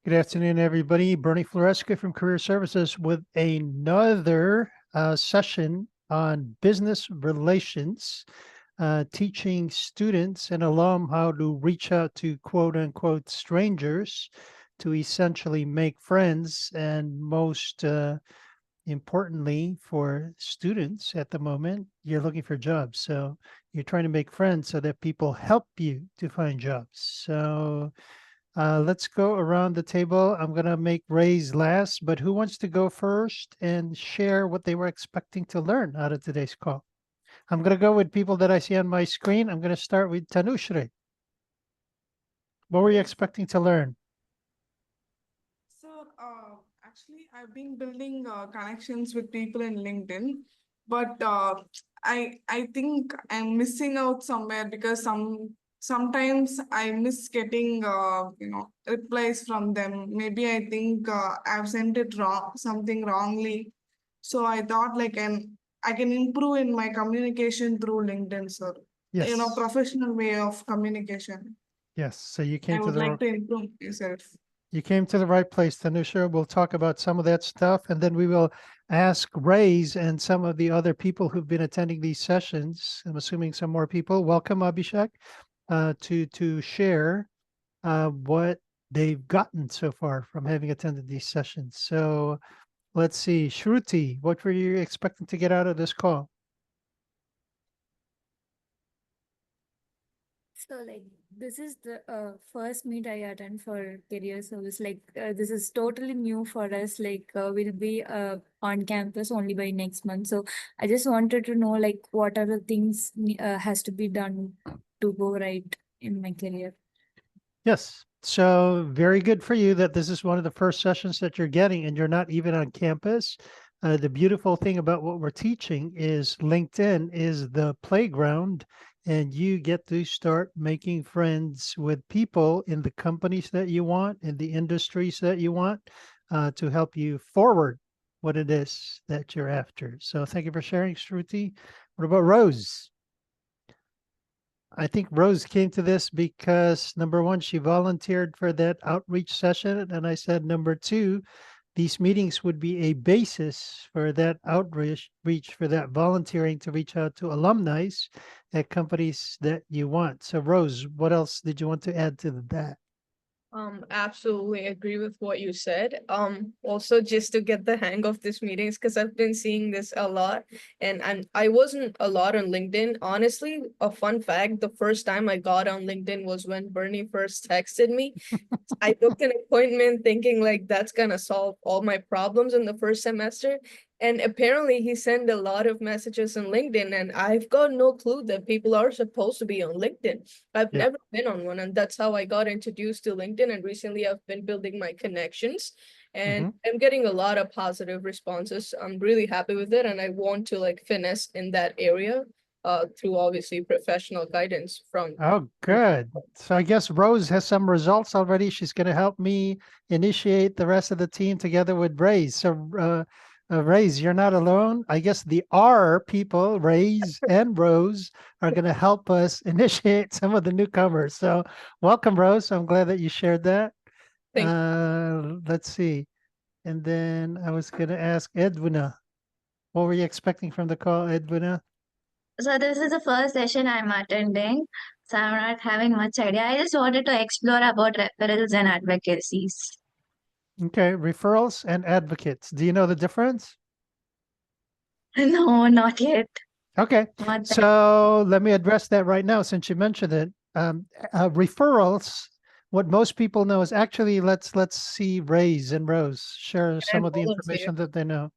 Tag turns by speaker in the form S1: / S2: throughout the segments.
S1: Good afternoon, everybody. Bernie Floresca from Career Services with another session on business relations, teaching students and alum how to reach out to quote unquote strangers to essentially make friends. And most importantly, for students at the moment, you're looking for jobs. So you're trying to make friends so that people help you to find jobs. So let's go around the table. I'm going to make Ray's last, but who wants to go first and share what they were expecting to learn out of today's call? I'm going to go with people that I see on my screen. I'm going to start with Tanushri. What were you expecting to learn?
S2: So, actually, I've been building connections with people in LinkedIn, but I think I'm missing out somewhere because sometimes I miss getting replies from them. Maybe I think I've sent it wrong, something wrongly. So I thought I can improve in my communication through LinkedIn, sir.
S1: Yes.
S2: Professional way of communication.
S1: Yes. So you
S2: I
S1: came to
S2: would
S1: the
S2: like to improve myself.
S1: right place, Tanusha. We'll talk about some of that stuff, and then we will ask Ray's and some of the other people who've been attending these sessions. I'm assuming some more people. Welcome, Abhishek, to share what they've gotten so far from having attended these sessions. So let's see, Shruti, what were you expecting to get out of this call?
S3: So like this is the first meet I attend for career service. This is totally new for us. We'll be on campus only by next month. So I just wanted to know like what are the things has to be done to go right in my career.
S1: Yes. So very good for you that this is one of the first sessions that you're getting and you're not even on campus. The beautiful thing about what we're teaching is LinkedIn is the playground, and you get to start making friends with people in the companies that you want, in the industries that you want, to help you forward what it is that you're after. So thank you for sharing, Shruti. What about Rose? I think Rose came to this because number one, she volunteered for that outreach session. And I said, number two, these meetings would be a basis for that outreach, for that volunteering to reach out to alumni at companies that you want. So, Rose, what else did you want to add to that?
S4: Absolutely agree with what you said. Also just to get the hang of these meetings, because I've been seeing this a lot, and I wasn't a lot on LinkedIn. Honestly, a fun fact: the first time I got on LinkedIn was when Bernie first texted me. I took an appointment thinking like that's gonna solve all my problems in the first semester. And apparently he sent a lot of messages on LinkedIn, and I've got no clue that people are supposed to be on LinkedIn. I've
S1: Yeah.
S4: never been on one, and that's how I got introduced to LinkedIn. And recently I've been building my connections, and
S1: Hmm.
S4: I'm getting a lot of positive responses. I'm really happy with it, and I want to like finesse in that area through obviously professional guidance from.
S1: Oh, good. So I guess Rose has some results already. She's going to help me initiate the rest of the team together with Raise. So, Raise, you're not alone. I guess the R people, Raise and Rose, are going to help us initiate some of the newcomers. So, welcome, Rose. I'm glad that you shared that.
S4: Thank
S1: Let's see. And then I was going to ask Edwina, what were you expecting from the call, Edwina?
S5: So this is the first session I'm attending, so I'm not having much idea. I just wanted to explore about referrals and advocacies.
S1: Okay, referrals and advocates. Do you know the difference?
S5: No, not yet.
S1: Okay,
S5: Not that.
S1: so let me address that right now since you mentioned it. Referrals, what most people know is actually let's see Rays and Rose share
S4: Can
S1: some
S4: I
S1: of the
S4: volunteer?
S1: information that they know.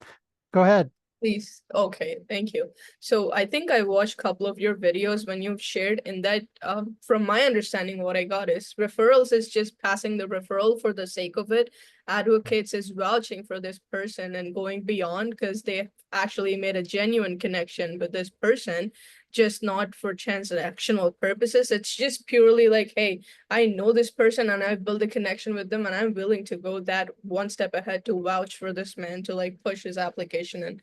S1: Go ahead.
S4: Please. Okay, thank you. So I think I watched a couple of your videos when you've shared in that from my understanding, what I got is referrals is just passing the referral for the sake of it. Advocates is vouching for this person and going beyond because they actually made a genuine connection with this person just not for transactional purposes. It's just purely like, hey, I know this person and I've built a connection with them and I'm willing to go that one step ahead to vouch for this man to like push his application and,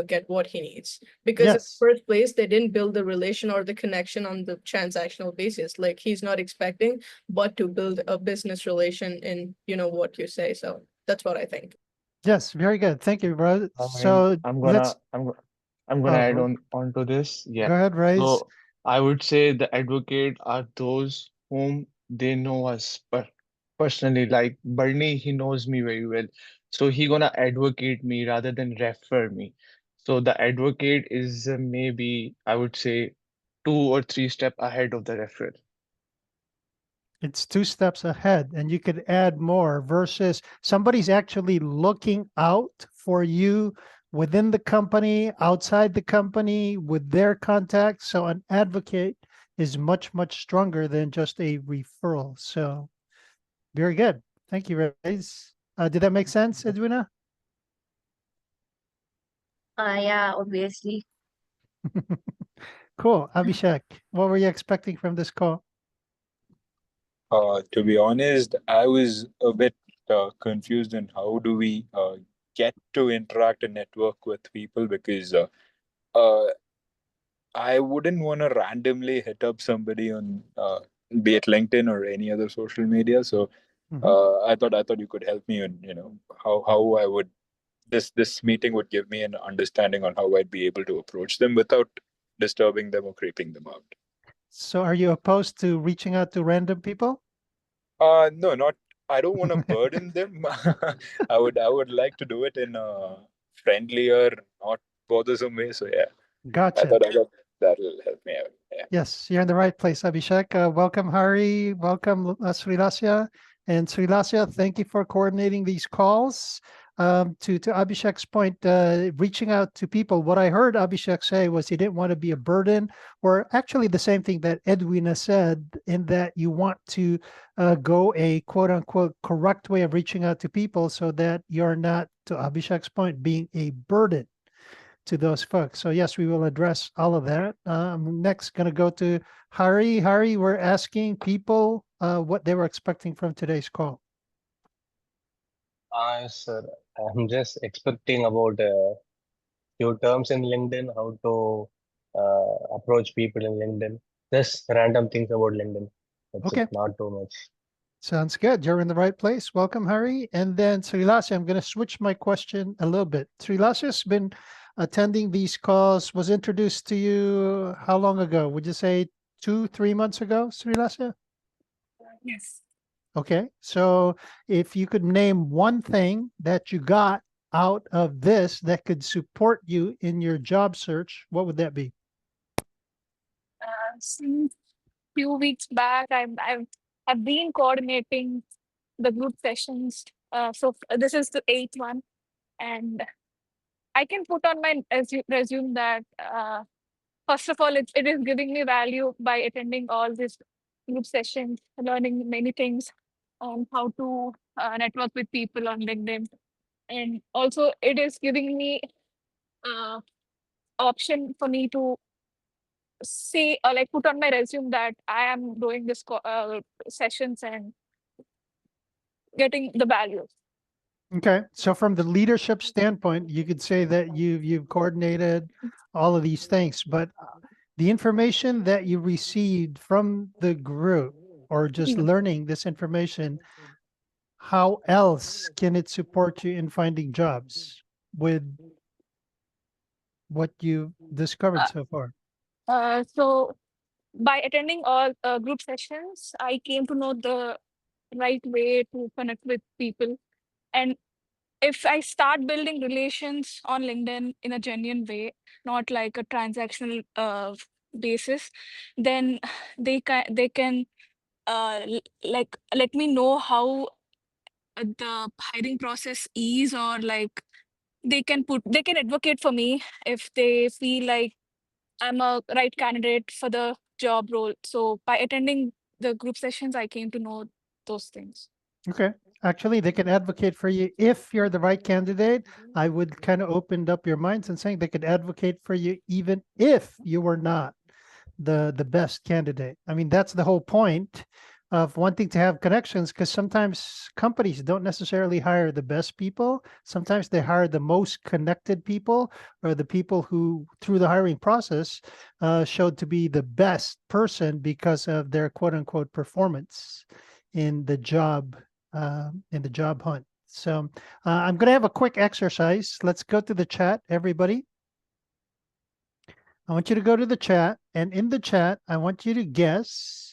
S4: get what he needs. Because in the
S1: Yes.
S4: first place, they didn't build the relation or the connection on the transactional basis. Like he's not expecting, but to build a business relation in, what you say. So that's what I think.
S1: Yes, very good. Thank you, bro.
S6: And
S1: So
S6: I'm
S1: let's
S6: gonna
S1: oh,
S6: add
S1: Ro-
S6: on to this. Yeah.
S1: go ahead, Raise.
S6: So I would say the advocate are those whom they know us personally. Like Bernie, he knows me very well. So he gonna advocate me rather than refer me. So the advocate is maybe I would say 2 or 3 steps ahead of the referral.
S1: It's 2 steps ahead, and you could add more versus somebody's actually looking out for you within the company, outside the company, with their contacts. So an advocate is much, much stronger than just a referral. So very good. Thank you, Reyes. Did that make sense, Edwina?
S5: Yeah, obviously.
S1: Cool. Abhishek, what were you expecting from this call?
S7: To be honest, I was a bit confused on how do we get to interact and network with people because I wouldn't want to randomly hit up somebody on be it LinkedIn or any other social media. So
S1: Mhm.
S7: I thought you could help me on how I would this meeting would give me an understanding on how I'd be able to approach them without disturbing them or creeping them out.
S1: So are you opposed to reaching out to random people?
S7: No, not. I don't want to burden them. I would like to do it in a friendlier, not bothersome way. So yeah,
S1: Gotcha.
S7: I thought that'll help me out. Yeah.
S1: Yes, you're in the right place, Abhishek. Welcome, Hari. Welcome, Srilasya. And Srilasya, thank you for coordinating these calls. To Abhishek's point, reaching out to people, what I heard Abhishek say was he didn't want to be a burden, or actually the same thing that Edwina said, in that you want to go a quote unquote correct way of reaching out to people so that you're not, to Abhishek's point, being a burden to those folks. So yes, we will address all of that. I'm next going to go to Hari. Hari, we're asking people what they were expecting from today's call.
S8: Sir, I'm just expecting about a few terms in LinkedIn, how to approach people in LinkedIn. Just random things about LinkedIn. That's
S1: Okay.
S8: it, not too much.
S1: Sounds good. You're in the right place. Welcome, Hari. And then Srilasya, I'm going to switch my question a little bit. Srilasya's been attending these calls, was introduced to you how long ago? Would you say 2-3 months ago, Srilasya?
S3: Yes.
S1: Okay, so if you could name one thing that you got out of this that could support you in your job search, what would that be?
S3: Since few weeks back, I've been coordinating the group sessions. This is the 8th one, and I can put on my resume that first of all, it is giving me value by attending all these group sessions, learning many things on how to network with people on LinkedIn, and also it is giving me option for me to say like put on my resume that I am doing this sessions and getting the value.
S1: Okay, so from the leadership standpoint, you could say that you've coordinated all of these things, but the information that you received from the group or just learning this information, how else can it support you in finding jobs with what you discovered so far?
S3: So by attending all group sessions, I came to know the right way to connect with people. And if I start building relations on LinkedIn in a genuine way, not like a transactional basis, then they can like let me know how the hiring process is, or like they can advocate for me if they feel like I'm a right candidate for the job role. So by attending the group sessions, I came to know those things.
S1: Okay. Actually, they can advocate for you if you're the right candidate. I would kind of opened up your minds and saying they could advocate for you even if you were not the best candidate. I mean, that's the whole point of wanting to have connections, because sometimes companies don't necessarily hire the best people. Sometimes they hire the most connected people, or the people who, through the hiring process, showed to be the best person because of their quote unquote performance in the job hunt. So I'm going to have a quick exercise. Let's go to the chat, everybody. I want you to go to the chat, and in the chat, I want you to guess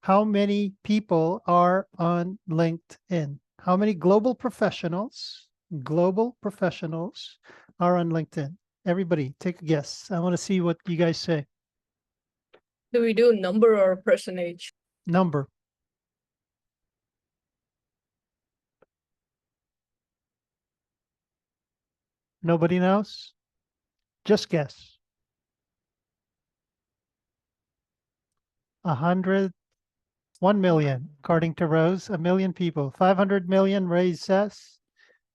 S1: how many people are on LinkedIn. How many global professionals are on LinkedIn? Everybody, take a guess. I want to see what you guys say.
S4: Do we do number or percentage?
S1: Number. Nobody knows? Just guess. 1 million, according to Rose. 1 million people. 500 million, Ray says.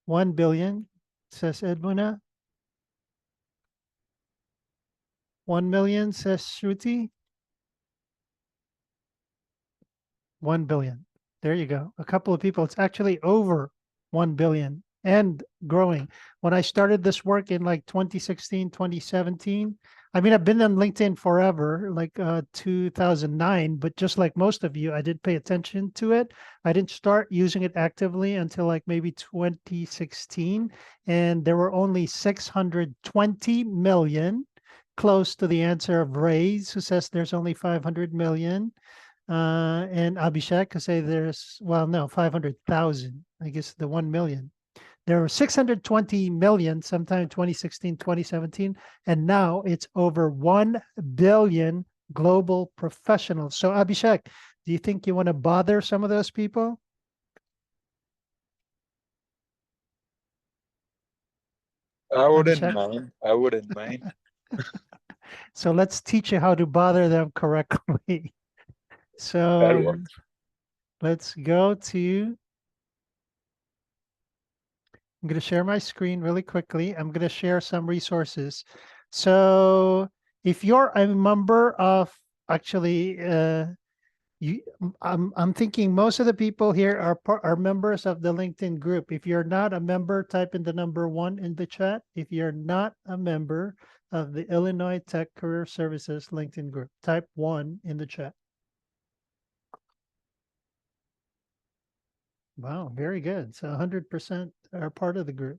S1: 1 billion, says Edwina. 1 million, says Shruti. 1 billion. There you go. A couple of people. It's actually over 1 billion and growing. When I started this work in like 2016, 2017, I mean, I've been on LinkedIn forever, like 2009, but just like most of you, I didn't pay attention to it. I didn't start using it actively until like maybe 2016. And there were only 620 million, close to the answer of Ray's, who says there's only 500 million. And Abhishek could say there's, well, no, 500,000, I guess the 1 million. There were 620 million sometime 2016, 2017, and now it's over 1 billion global professionals. So Abhishek, do you think you want to bother some of those people?
S7: I wouldn't
S1: Abhishek?
S7: mind. I wouldn't mind.
S1: So let's teach you how to bother them correctly.
S7: That
S1: So
S7: works.
S1: let's go to, I'm going to share my screen really quickly. I'm going to share some resources. So if you're a member of, actually, I'm thinking most of the people here are members of the LinkedIn group. If you're not a member, type in the number 1 in the chat. If you're not a member of the Illinois Tech Career Services LinkedIn group, type 1 in the chat. Wow, very good. So 100% are part of the group.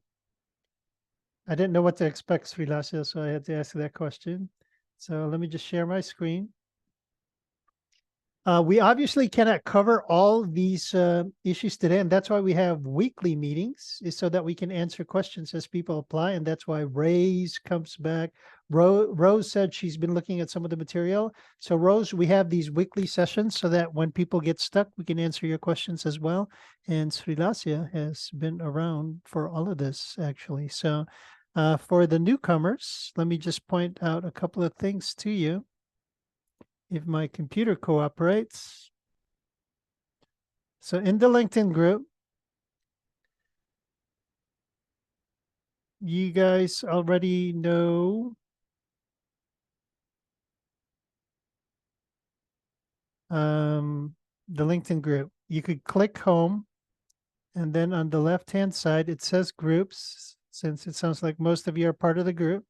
S1: I didn't know what to expect, Srilasya, so I had to ask that question. So let me just share my screen. We obviously cannot cover all these issues today, and that's why we have weekly meetings, is so that we can answer questions as people apply, and that's why Ray's comes back. Rose said she's been looking at some of the material. So Rose, we have these weekly sessions so that when people get stuck, we can answer your questions as well. And Srilasya has been around for all of this, actually. So for the newcomers, let me just point out a couple of things to you. If my computer cooperates. So in the LinkedIn group, you guys already know the LinkedIn group. You could click home, and then on the left-hand side, it says groups, since it sounds like most of you are part of the group.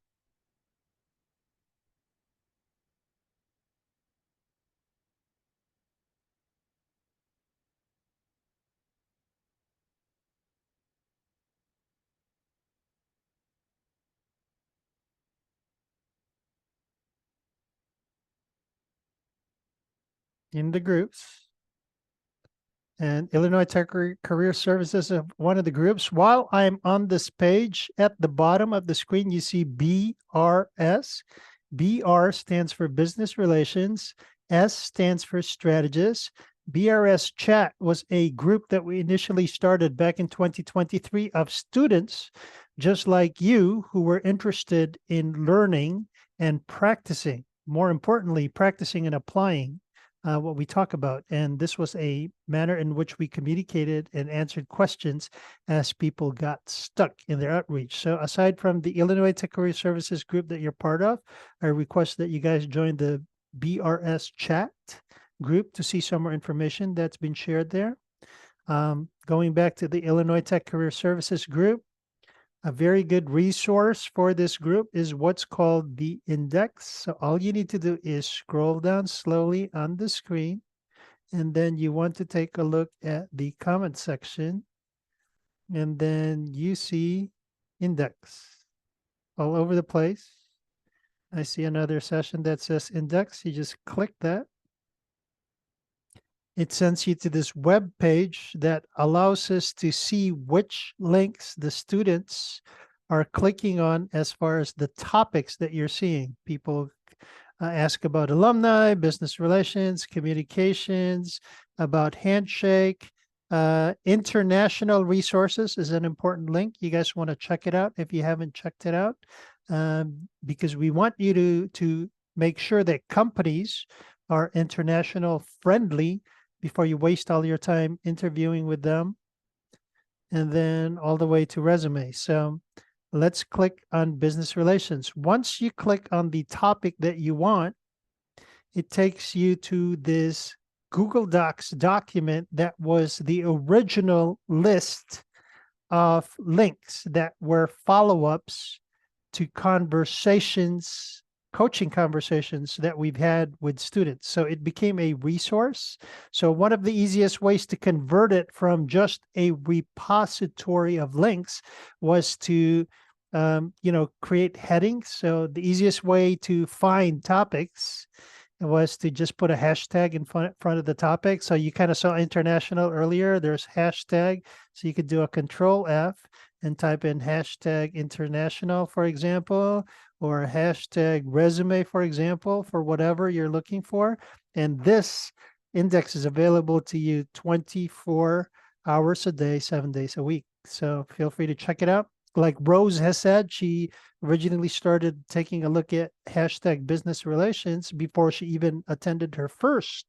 S1: In the groups. And Illinois Tech Career Services is one of the groups. While I'm on this page, at the bottom of the screen, you see BRS. BR stands for Business Relations. S stands for Strategist. BRS Chat was a group that we initially started back in 2023 of students just like you who were interested in learning and practicing. More importantly, practicing and applying what we talk about. And this was a manner in which we communicated and answered questions as people got stuck in their outreach. So aside from the Illinois Tech Career Services group that you're part of, I request that you guys join the BRS chat group to see some more information that's been shared there. Going back to the Illinois Tech Career Services group, a very good resource for this group is what's called the index. So all you need to do is scroll down slowly on the screen, and then you want to take a look at the comment section, and then you see index all over the place. I see another session that says index. You just click that. It sends you to this web page that allows us to see which links the students are clicking on as far as the topics that you're seeing. People ask about alumni, business relations, communications, about Handshake. International resources is an important link. You guys want to check it out if you haven't checked it out, because we want you to make sure that companies are international friendly before you waste all your time interviewing with them, and then all the way to resume. So let's click on business relations. Once you click on the topic that you want, it takes you to this Google Docs document that was the original list of links that were follow-ups to conversations, coaching conversations that we've had with students. So it became a resource. So one of the easiest ways to convert it from just a repository of links was to create headings. So the easiest way to find topics was to just put a hashtag in front of the topic. So you kind of saw international earlier. There's hashtag. So you could do a Control F and type in hashtag international, for example, or hashtag resume, for example, for whatever you're looking for. And this index is available to you 24 hours a day, 7 days a week. So feel free to check it out. Like Rose has said, she originally started taking a look at hashtag business relations before she even attended her first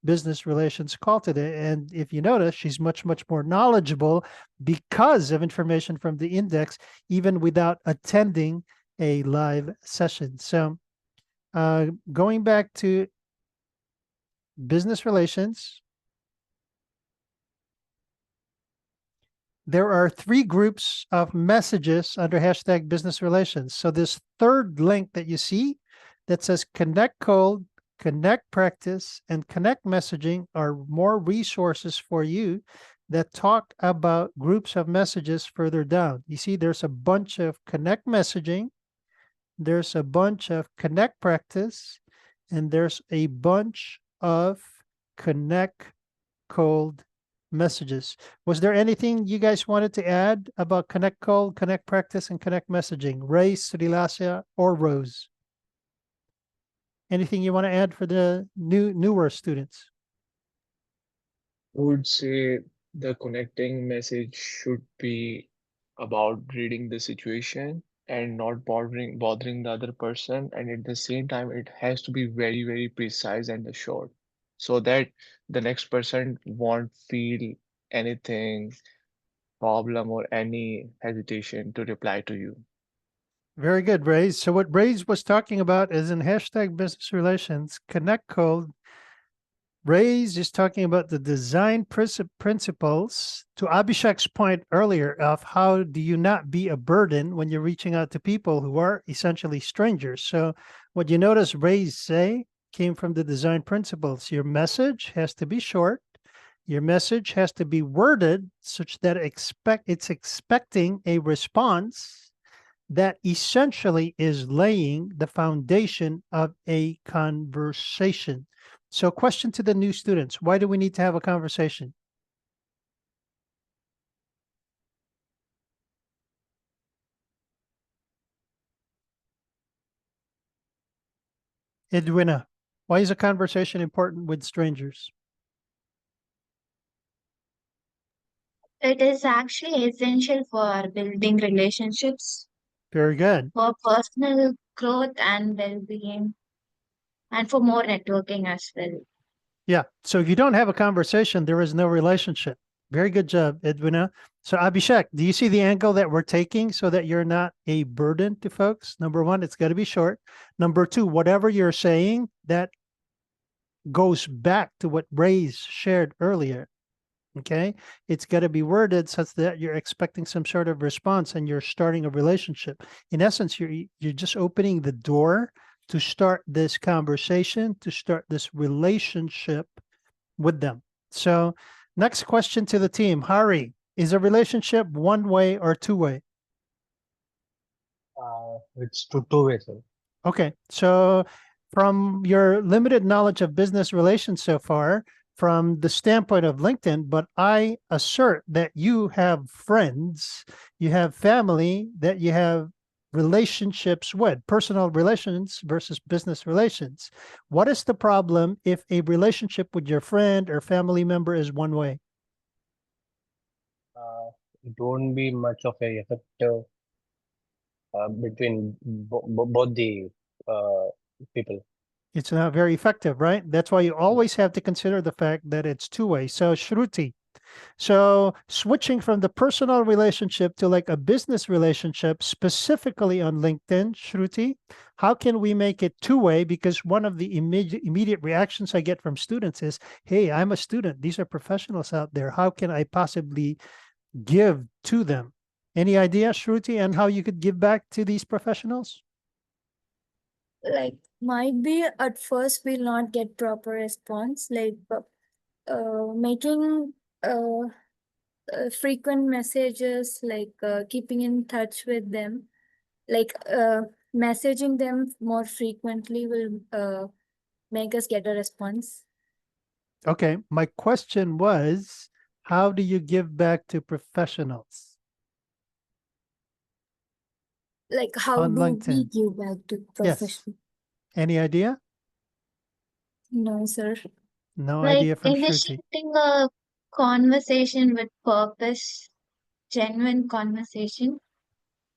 S1: business relations call today. And if you notice, she's much, much more knowledgeable because of information from the index, even without attending a live session. So going back to business relations, there are 3 groups of messages under hashtag business relations. So this third link that you see that says Connect Cold, Connect Practice, and Connect Messaging are more resources for you that talk about groups of messages further down. You see, there's a bunch of Connect Messaging, there's a bunch of Connect Practice, and there's a bunch of Connect Cold messages. Was there anything you guys wanted to add about Connect Cold, Connect Practice, and Connect Messaging? Ray, Srilasya, or Rose? Anything you want to add for the newer students?
S6: I would say the connecting message should be about reading the situation and not bothering the other person. And at the same time, it has to be very, very precise and short so that the next person won't feel anything problem or any hesitation to reply to you.
S1: Very good, Ray. So what Ray was talking about is in hashtag business relations, Connect Code. Ray is talking about the design principles to Abhishek's point earlier of how do you not be a burden when you're reaching out to people who are essentially strangers. So what you notice Ray say came from the design principles. Your message has to be short. Your message has to be worded such that it's expecting a response that essentially is laying the foundation of a conversation. So question to the new students, why do we need to have a conversation? Edwina, why is a conversation important with strangers?
S5: It is actually essential for building relationships,
S1: Very good.
S5: for personal growth and well-being, and for more networking as well.
S1: Yeah. So if you don't have a conversation, there is no relationship. Very good job, Edwina. So Abhishek, do you see the angle that we're taking so that you're not a burden to folks? Number one, it's got to be short. Number two, whatever you're saying, that goes back to what Ray's shared earlier. Okay, it's got to be worded such that you're expecting some sort of response and you're starting a relationship. In essence, you're just opening the door to start this conversation, to start this relationship with them. So next question to the team. Hari, is a relationship one way or two way?
S8: It's two-way, sir.
S1: Okay, so from your limited knowledge of business relations so far, from the standpoint of LinkedIn, but I assert that you have friends, you have family, that you have relationships with, personal relations versus business relations. What is the problem if a relationship with your friend or family member is one way?
S8: It won't be much of a effect between both the people.
S1: It's not very effective, right? That's why you always have to consider the fact that it's two way. So Shruti, so switching from the personal relationship to like a business relationship, specifically on LinkedIn, Shruti, how can we make it two way? Because one of the immediate reactions I get from students is, hey, I'm a student. These are professionals out there. How can I possibly give to them? Any idea, Shruti, and how you could give back to these professionals?
S3: Like might be at first we'll not get proper response, like making frequent messages, like keeping in touch with them, like messaging them more frequently will make us get a response.
S1: Okay, my question was, how do you give back to professionals?
S3: Like how
S1: On
S3: do we
S1: LinkedIn.
S3: give back to
S1: Yes.
S3: professional?
S1: Any idea?
S3: No, sir.
S1: No
S5: Like
S1: idea from Shruti.
S5: initiating a conversation with purpose, genuine conversation.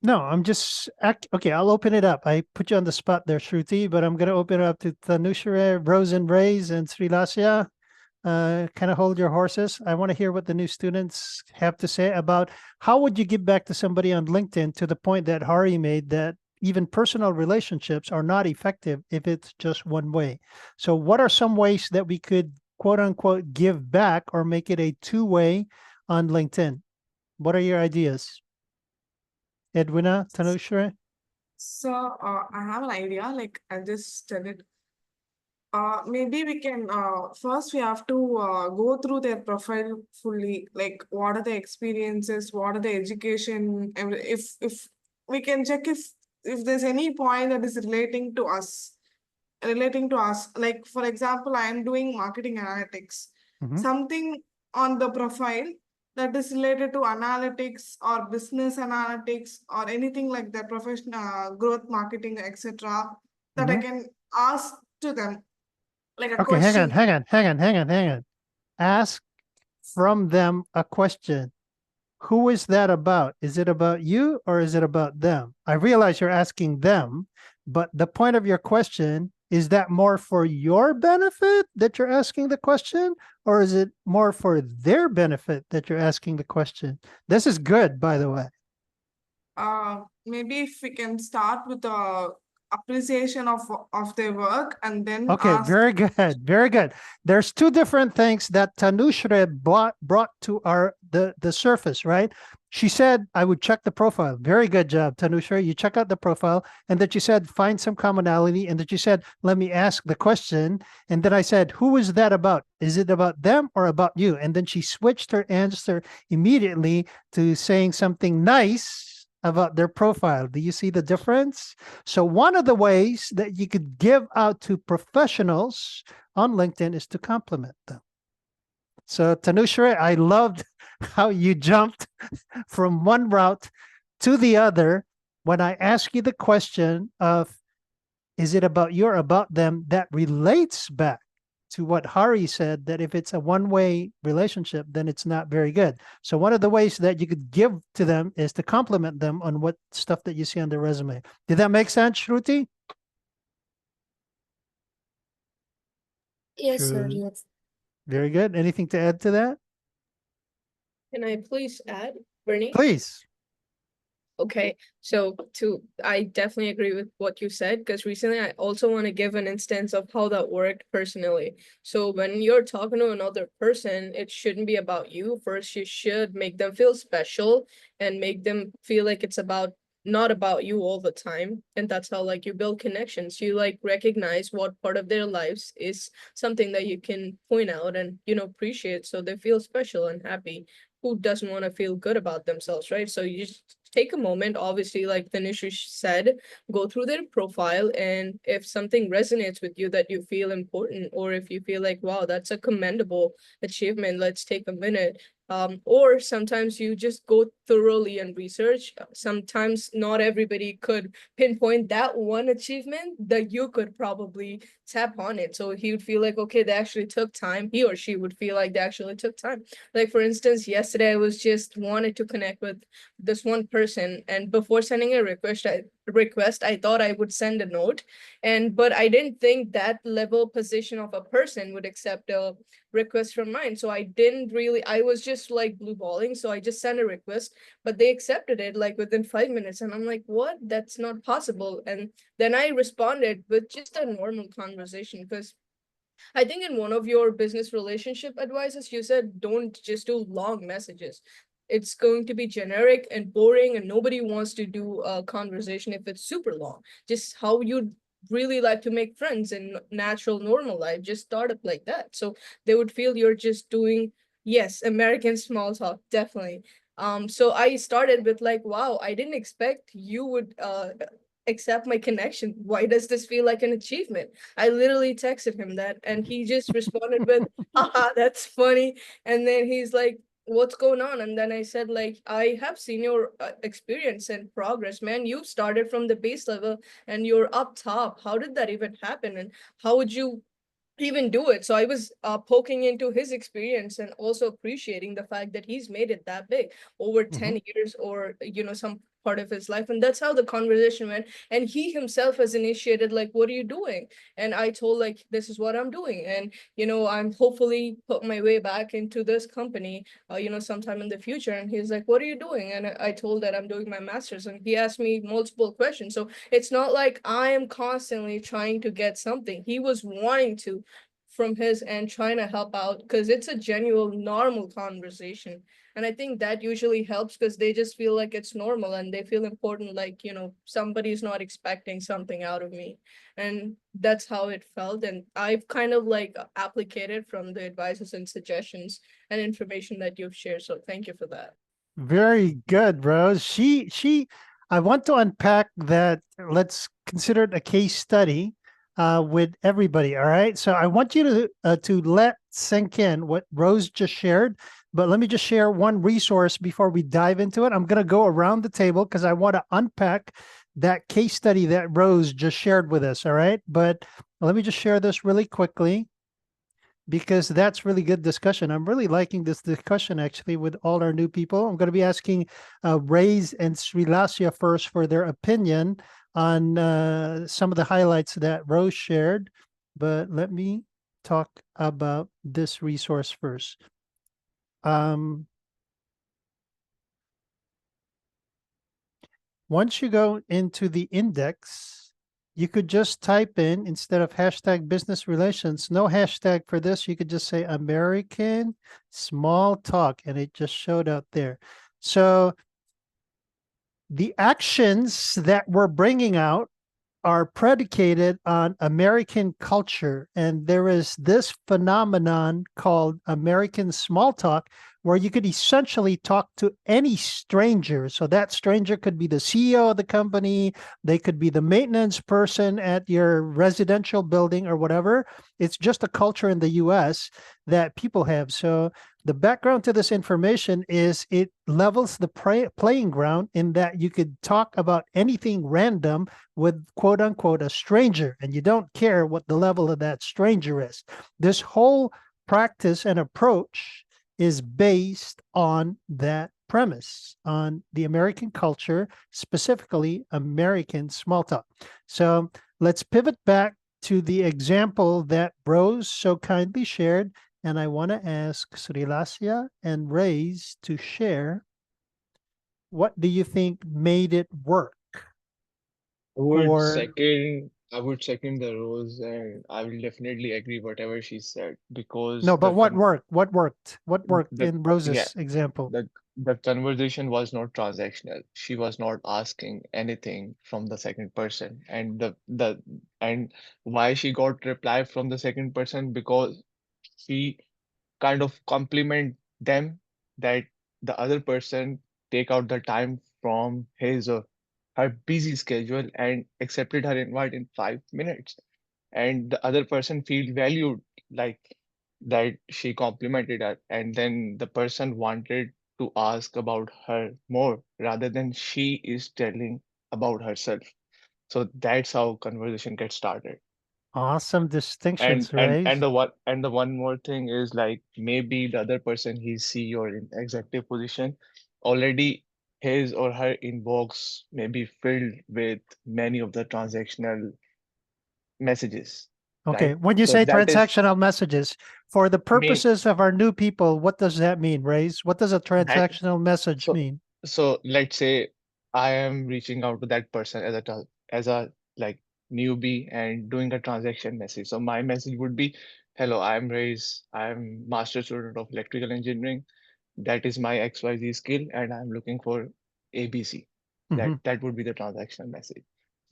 S1: No, I'm just okay. I'll open it up. I put you on the spot there, Shruti, but I'm going to open it up to Tanushra, Rose and Rays, and Srilasya. Kind of hold your horses. I want to hear what the new students have to say about how would you give back to somebody on LinkedIn, to the point that Hari made, that even personal relationships are not effective if it's just one way. So what are some ways that we could, quote unquote, give back or make it a two-way on LinkedIn? What are your ideas? Edwina, Tanushra?
S2: So I have an idea, like I just tell it. Maybe we can first we have to go through their profile fully, like what are the experiences, what are the education, and if we can check if there's any point that is relating to us. Like for example, I am doing marketing analytics.
S1: Mhm.
S2: Something on the profile that is related to analytics or business analytics or anything like that, professional growth marketing, etc. That I
S1: Mhm.
S2: can ask to them like a
S1: Okay, hang on,
S2: question.
S1: hang on. Ask from them a question. Who is that about? Is it about you or is it about them? I realize you're asking them, but the point of your question, is that more for your benefit that you're asking the question, or is it more for their benefit that you're asking the question? This is good, by the way.
S2: Maybe if we can start with the appreciation of their work and then
S1: Okay,
S2: ask.
S1: very good, very good. There's two different things that Tanushra brought to the surface, right? She said, I would check the profile. Very good job, Tanushra. You check out the profile, and that you said, find some commonality, and that you said, let me ask the question. And then I said, who is that about? Is it about them or about you? And then she switched her answer immediately to saying something nice about their profile. Do you see the difference? So one of the ways that you could give out to professionals on LinkedIn is to compliment them. So Tanushra, I loved how you jumped from one route to the other when I ask you the question of, is it about you or about them? That relates back to what Hari said, that if it's a one-way relationship, then it's not very good. So one of the ways that you could give to them is to compliment them on what stuff that you see on their resume. Did that make sense, Shruti?
S3: Yes, sir.
S1: True.
S3: Yes.
S1: Very good. Anything to add to that?
S4: Can I please add, Bernie?
S1: Please.
S4: Okay, so I definitely agree with what you said, because recently I also want to give an instance of how that worked personally. So when you're talking to another person, it shouldn't be about you. First, you should make them feel special and make them feel like it's not about you all the time. And that's how like you build connections. You like recognize what part of their lives is something that you can point out and, appreciate, so they feel special and happy. Who doesn't want to feel good about themselves, right? So you just take a moment, obviously, like Tanisha said, go through their profile, and if something resonates with you that you feel important, or if you feel like, wow, that's a commendable achievement, let's take a minute. Or sometimes you just go thoroughly and research. Sometimes not everybody could pinpoint that one achievement that you could probably tap on it. So he would feel like, okay, they actually took time. He or she would feel like they actually took time. Like for instance, yesterday I was just wanted to connect with this one person, and before sending a request, I thought I would send a note, but I didn't think that level position of a person would accept a request from mine. So I was just like blue balling. So I just sent a request, but they accepted it like within 5 minutes. And I'm like, what? That's not possible. And then I responded with just a normal conversation, because I think in one of your business relationship advices, you said don't just do long messages. It's going to be generic and boring, and nobody wants to do a conversation if it's super long. Just how you'd really like to make friends in natural, normal life. Just start up like that. So they would feel you're just doing, yes, American small talk, definitely. So I started with like, wow, I didn't expect you would accept my connection. Why does this feel like an achievement? I literally texted him that, and he just responded with, haha, that's funny. And then he's like, what's going on? And then I said, like, I have seen your experience and progress, man. You started from the base level and you're up top. How did that even happen? And how would you even do it? So I was poking into his experience and also appreciating the fact that he's made it that big over 10 years, or some part of his life. And that's how the conversation went. And he himself has initiated, like, what are you doing? And I told, like, this is what I'm doing. And I'm hopefully put my way back into this company sometime in the future. And he's like, what are you doing? And I told that I'm doing my master's. And he asked me multiple questions. So it's not like I am constantly trying to get something. He was wanting to from his end, trying to help out, because it's a genuine normal conversation. And I think that usually helps, because they just feel like it's normal and they feel important, like somebody's not expecting something out of me. And that's how it felt. And I've kind of like applicated from the advices and suggestions and information that you've shared. So thank you for that.
S1: Very good, Rose. I want to unpack that. Let's consider it a case study with everybody. All right. So I want you to let sink in what Rose just shared, but let me just share one resource before we dive into it. I'm going to go around the table because I want to unpack that case study that Rose just shared with us. All right. But let me just share this really quickly, because that's really good discussion. I'm really liking this discussion actually with all our new people. I'm going to be asking Rayz and Srilasya first for their opinion on some of the highlights that Rose shared. But let me talk about this resource first. Once you go into the index, you could just type in, instead of hashtag business relations, no hashtag for this. You could just say American small talk, and it just showed out there. So the actions that we're bringing out are predicated on American culture. And there is this phenomenon called American small talk, where you could essentially talk to any stranger. So that stranger could be the CEO of the company, they could be the maintenance person at your residential building or whatever. It's just a culture in the US that people have. So the background to this information is it levels the playing ground, in that you could talk about anything random with quote unquote a stranger, and you don't care what the level of that stranger is. This whole practice and approach is based on that premise, on the American culture, specifically American small talk. So let's pivot back to the example that Rose so kindly shared. And I want to ask Srilasya and Rayz to share what do you think made it work? Or
S6: I would second the Rose, and I will definitely agree whatever she said because
S1: no, but what worked? What worked
S6: the
S1: in
S6: yeah
S1: Rose's example?
S6: the conversation was not transactional. She was not asking anything from the second person, and the and why she got reply from the second person, because she kind of compliment them that the other person take out the time from his or her busy schedule and accepted her invite in 5 minutes, and the other person feel valued, like that she complimented her, and then the person wanted to ask about her more rather than she is telling about herself. So that's how conversation gets started.
S1: Awesome distinctions,
S6: And
S1: Rays.
S6: the one more thing is, like, maybe the other person, he's CEO or in executive position, already his or her inbox may be filled with many of the transactional messages,
S1: Okay,
S6: right?
S1: when you
S6: So
S1: say
S6: that is
S1: transactional messages, for the
S6: mean
S1: purposes of our new people, what does that mean, Rays? What does a
S6: that
S1: transactional message
S6: so
S1: mean?
S6: so let's say I am reaching out to that person as as a like newbie and doing a transaction message. So my message would be, hello, I'm Reyes. I'm master student of electrical engineering. That is my XYZ skill, and I'm looking for ABC.
S1: Hmm.
S6: That would be the transactional message.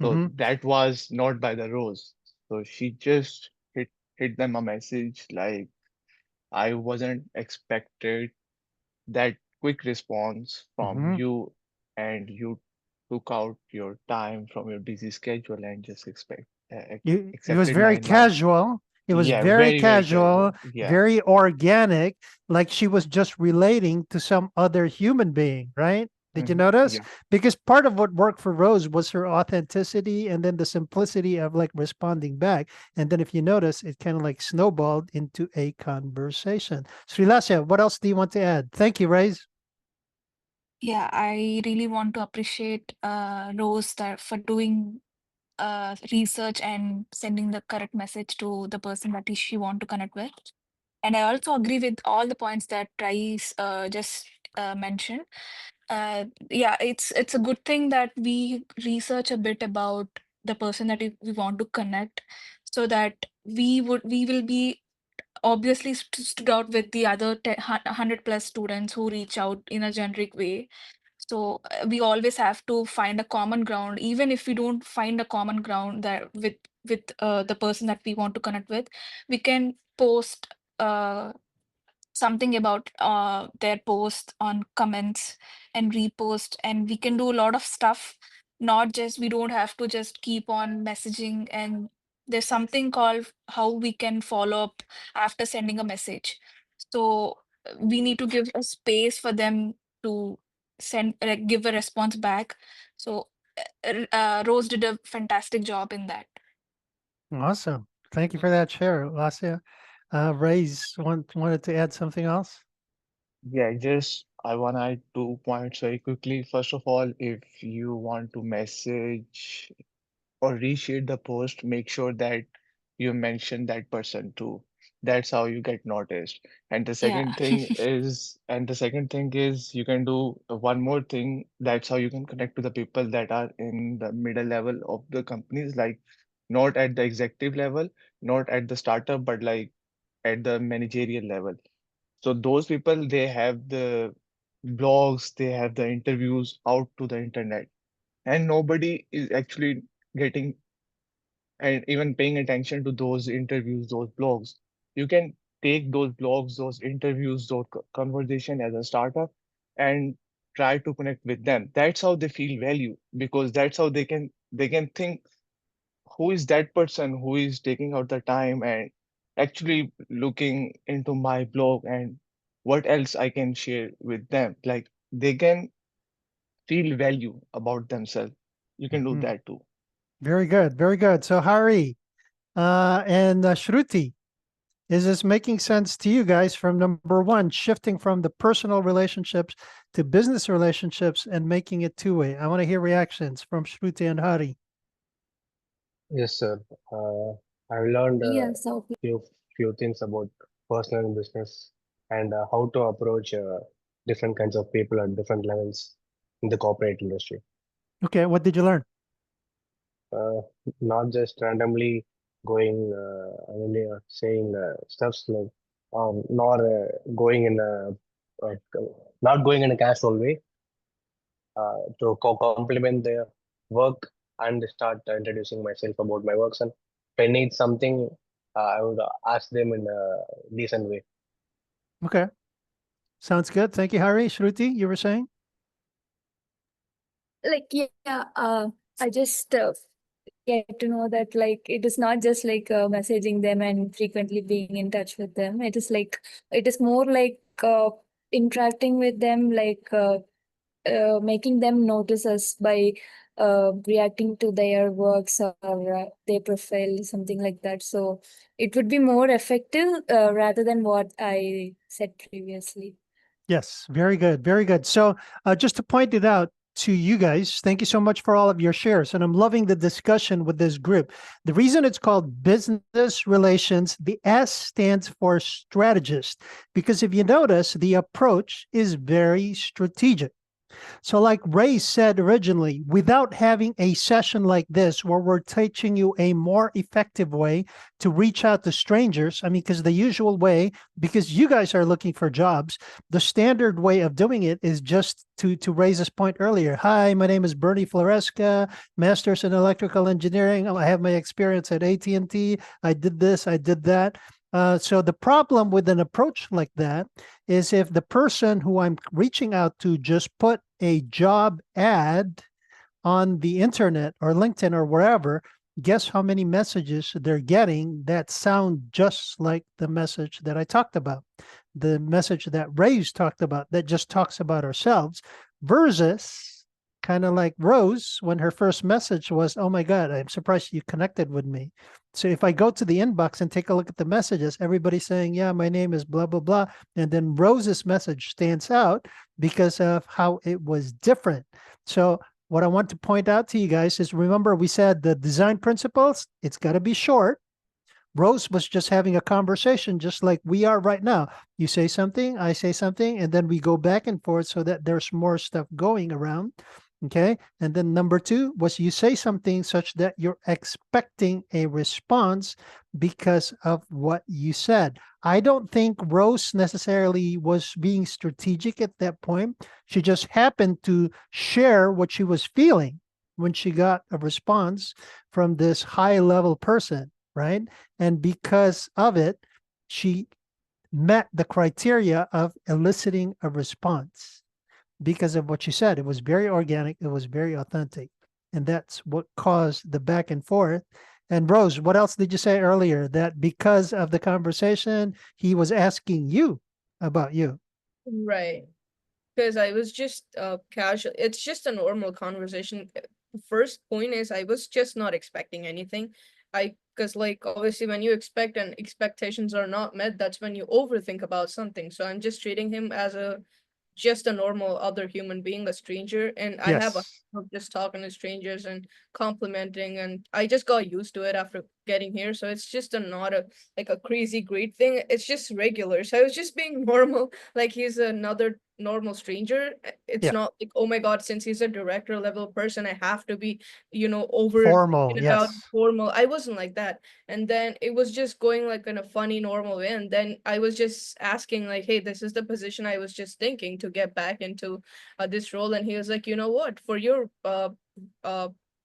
S6: So
S1: Hmm.
S6: that was not by the Rose. So she just hit them a message like, I wasn't expected that quick response from
S1: Hmm.
S6: you, and you took out your time from your busy schedule and just
S1: It was
S6: accepted my
S1: very
S6: invite.
S1: casual. It was
S6: Yeah,
S1: very
S6: very, very
S1: casual,
S6: casual. Yeah.
S1: very organic, like she was just relating to some other human being, right? Did you notice?
S6: Yeah.
S1: Because part of what worked for Rose was her authenticity and then the simplicity of like responding back. And then if you notice, it kind of like snowballed into a conversation. Srilasya, what else do you want to add? Thank you, Rays.
S3: Yeah, I really want to appreciate Rose that for doing research and sending the correct message to the person that she want to connect with. And I also agree with all the points that Rais just mentioned. Yeah, it's a good thing that we research a bit about the person that we want to connect, so that we will be obviously stood out with the other 100 plus students who reach out in a generic way. So we always have to find a common ground, even if we don't find a common ground that with the person that we want to connect with, we can post something about their post on comments and repost, and we can do a lot of stuff. Not just, we don't have to just keep on messaging, and there's something called how we can follow up after sending a message. So we need to give a space for them to give a response back. So Rose did a fantastic job in that.
S1: Awesome. Thank you for that share, Lasya. Rays wanted to add something else?
S6: Yeah, just I want to add 2 points very quickly. First of all, if you want to message or reshare the post, make sure that you mention that person too. That's how you get noticed.
S3: Yeah.
S6: And the second thing is you can do one more thing. That's how you can connect to the people that are in the middle level of the companies, like not at the executive level, not at the startup, but like at the managerial level. So those people, they have the blogs, they have the interviews out to the internet, and nobody is actually getting and even paying attention to those interviews, those blogs. You can take those blogs, those interviews, those conversation as a startup and try to connect with them. That's how they feel value, because that's how they can think, who is that person who is taking out the time and actually looking into my blog, and what else I can share with them. Like, they can feel value about themselves. You can do
S1: Mhm.
S6: that too.
S1: Very good. Very good. So Hari and Shruti, is this making sense to you guys from number one, shifting from the personal relationships to business relationships and making it two-way? I want to hear reactions from Shruti and Hari.
S8: Yes, sir. I've learned
S3: Yeah, so
S8: few things about personal and business and how to approach different kinds of people at different levels. in the corporate industry.
S1: Okay, what did you learn?
S8: Not just randomly going saying stuffs like nor going in a not going in a casual way to complement their work and start introducing myself about my works, and if I need something I would ask them in a decent way.
S1: Okay, sounds good. Thank you, Hari. Shruti, you were saying?
S3: Like, yeah, I just get to know that like it is not just like messaging them and frequently being in touch with them. It is like it is more like interacting with them, like making them notice us by reacting to their works or their profile, something like that. So it would be more effective rather than what I said previously.
S1: Yes, very good, very good. So just to point it out to you guys, thank you so much for all of your shares. And I'm loving the discussion with this group. The reason it's called business relations, the S stands for strategist, because if you notice, the approach is very strategic. So like Ray said originally, without having a session like this where we're teaching you a more effective way to reach out to strangers, I mean, because the usual way, because you guys are looking for jobs, the standard way of doing it is just to raise this point earlier. Hi, my name is Bernie Floresca, master's in electrical engineering. I have my experience at AT&T. I did this, I did that. So the problem with an approach like that is if the person who I'm reaching out to just put a job ad on the internet or LinkedIn or wherever, guess how many messages they're getting that sound just like the message that I talked about, the message that Ray's talked about that just talks about ourselves, versus kind of like Rose when her first message was, oh my God, I'm surprised you connected with me. So if I go to the inbox and take a look at the messages, everybody's saying, yeah, my name is blah, blah, blah. And then Rose's message stands out because of how it was different. So what I want to point out to you guys is, remember we said the design principles, it's got to be short. Rose was just having a conversation just like we are right now. You say something, I say something, and then we go back and forth so that there's more stuff going around. Okay. And then number two was you say something such that you're expecting a response because of what you said. I don't think Rose necessarily was being strategic at that point. She just happened to share what she was feeling when she got a response from this high level person, right? And because of it, she met the criteria of eliciting a response. Because of what you said, it was very organic, it was very authentic, and that's what caused the back and forth. And Rose, what else did you say earlier? That because of the conversation, he was asking you about you.
S4: Right. Because I was just casual. It's just a normal conversation. The first point is I was just not expecting anything. Because like obviously when you expect and expectations are not met, that's when you overthink about something. So I'm just treating him as just a normal other human being, a stranger, and I have a
S1: Yes.
S4: of just talking to strangers and complimenting, and I just got used to it after getting here. So it's just not a like a crazy great thing. It's just regular. So I was just being normal, like he's another normal stranger. It's
S1: Yeah.
S4: not like, oh my God, since he's a director level person, I have to be, over
S1: Formal.
S4: about
S1: Yes.
S4: formal. I wasn't like that. And then it was just going like in a funny, normal way. And then I was just asking like, hey, this is the position I was just thinking to get back into this role. And he was like, you know what, for your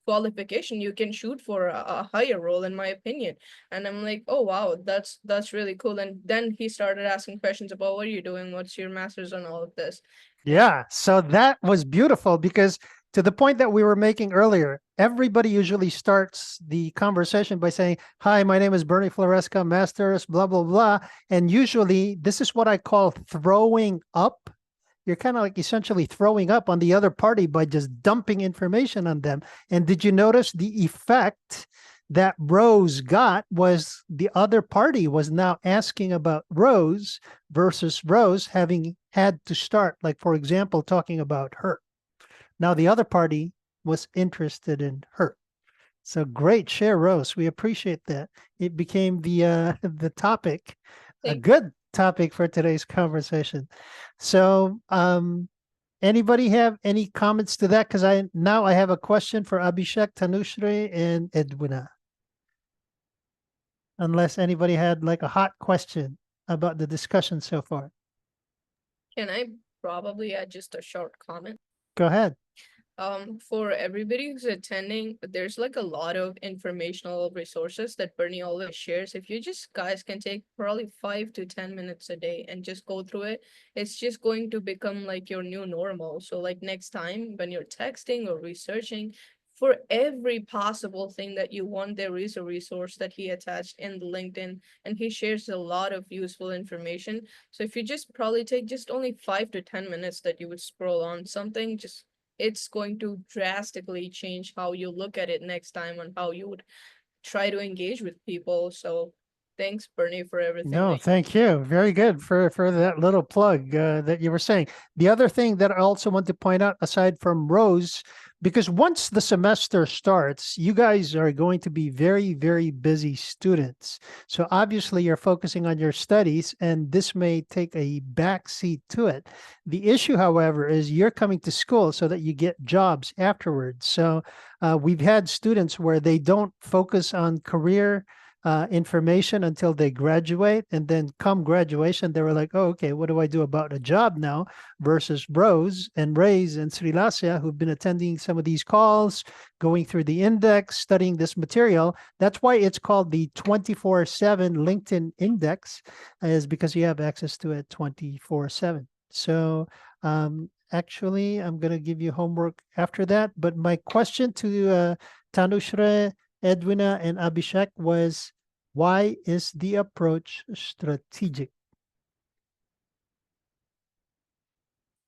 S4: qualification, you can shoot for a higher role, in my opinion. And I'm like, oh wow, that's really cool. And then he started asking questions about what are you doing, what's your master's, and all of this.
S1: Yeah. So that was beautiful because to the point that we were making earlier, everybody usually starts the conversation by saying, hi, my name is Bernie Floresca, master's, blah, blah, blah. And usually this is what I call throwing up. You're kind of like essentially throwing up on the other party by just dumping information on them. And did you notice the effect that Rose got was the other party was now asking about Rose versus Rose having had to start, like, for example, talking about her. Now the other party was interested in her. So great share, Rose. We appreciate that. It became the topic, a
S4: Thank
S1: good topic for today's conversation. So Anybody have any comments to that? Because I have a question for Abhishek, Tanushri, and Edwina. Unless anybody had like a hot question about the discussion so far.
S4: Can I probably add just a short comment?
S1: Go ahead.
S4: For everybody who's attending, there's like a lot of informational resources that Bernie always shares. If you just guys can take probably 5 to 10 minutes a day and just go through it, it's just going to become like your new normal. So like next time when you're texting or researching, for every possible thing that you want, there is a resource that he attached in the LinkedIn, and he shares a lot of useful information. So if you just probably take just only 5 to 10 minutes that you would scroll on something, just it's going to drastically change how you look at it next time and how you would try to engage with people. So thanks, Bernie, for everything.
S1: No,
S4: that
S1: thank you. Very good for that little plug that you were saying. The other thing that I also want to point out, aside from Rose, because once the semester starts, you guys are going to be very, very busy students. So obviously you're focusing on your studies, and this may take a back seat to it. The issue, however, is you're coming to school so that you get jobs afterwards. So we've had students where they don't focus on career information until they graduate, and then come graduation they were like, oh, okay, what do I do about a job now? Versus Rose and Ray's and Srilasya, who've been attending some of these calls, going through the index, studying this material. That's why it's called the 24/7 LinkedIn Index, is because you have access to it 24/7. So actually I'm going to give you homework after that, but my question to Tanushra, Edwina, and Abhishek was, why is the approach strategic?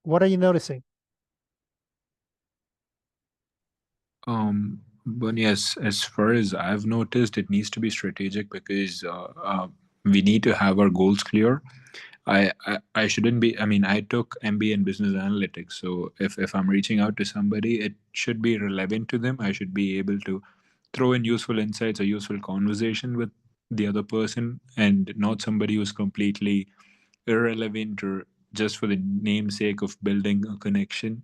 S1: What are you noticing?
S7: But yes, as far as I've noticed, it needs to be strategic because we need to have our goals clear. I shouldn't be, I mean, I took MBA in business analytics. So if I'm reaching out to somebody, it should be relevant to them. I should be able to throw in useful insights or useful conversation with the other person, and not somebody who's completely irrelevant or just for the namesake of building a connection.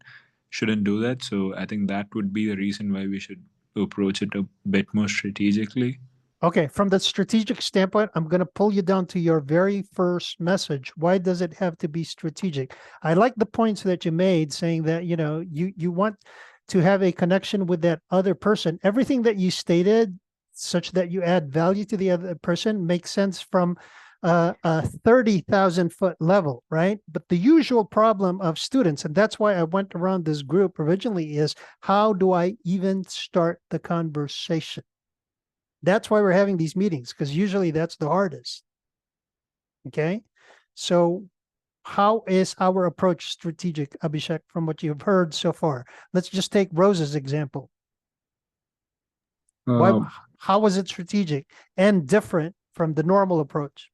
S7: Shouldn't do that. So I think that would be the reason why we should approach it a bit more strategically.
S1: Okay, from the strategic standpoint, I'm going to pull you down to your very first message. Why does it have to be strategic? I like the points that you made, saying that, you know, you want to have a connection with that other person. Everything that you stated, such that you add value to the other person, makes sense from a 30,000 foot level, right? But the usual problem of students, and that's why I went around this group originally, is how do I even start the conversation? That's why we're having these meetings, because usually that's the hardest. Okay. So how is our approach strategic, Abhishek, from what you've heard so far? Let's just take Rose's example. How was it strategic and different from the normal approach?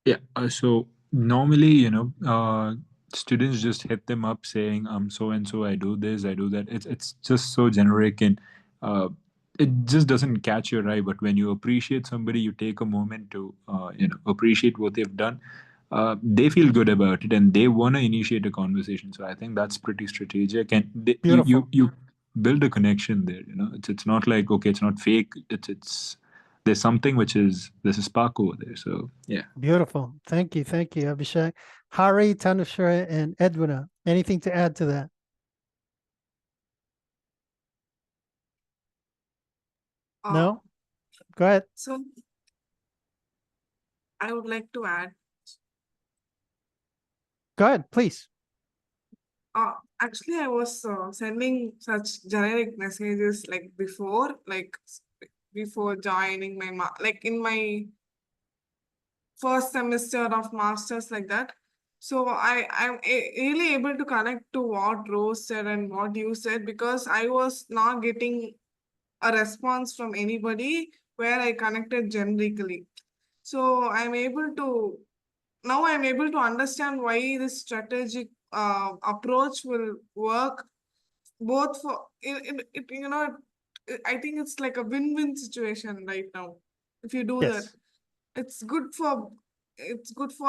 S7: Yeah. So normally, students just hit them up saying, so and so, I do this, I do that. It's just so generic, and it just doesn't catch your eye. But when you appreciate somebody, you take a moment to appreciate what they've done. They feel good about it, and they want to initiate a conversation. So I think that's pretty strategic, and you build a connection there. It's not like, okay, it's not fake. It's there's something there's a spark over there. So yeah.
S1: Beautiful. Thank you, Abhishek. Hari, Tanushra, and Edwina, anything to add to that? No? Go ahead.
S2: So I would like to add.
S1: Go ahead, please.
S2: Actually, I was sending such generic messages like before joining my like in my first semester of masters, like that. So I'm really able to connect to what Rose said and what you said, because I was not getting a response from anybody where I connected generically. So I'm able to understand why this strategic approach will work both for I think it's like a win-win situation right now. If you do that,
S1: Yes.
S2: it's good for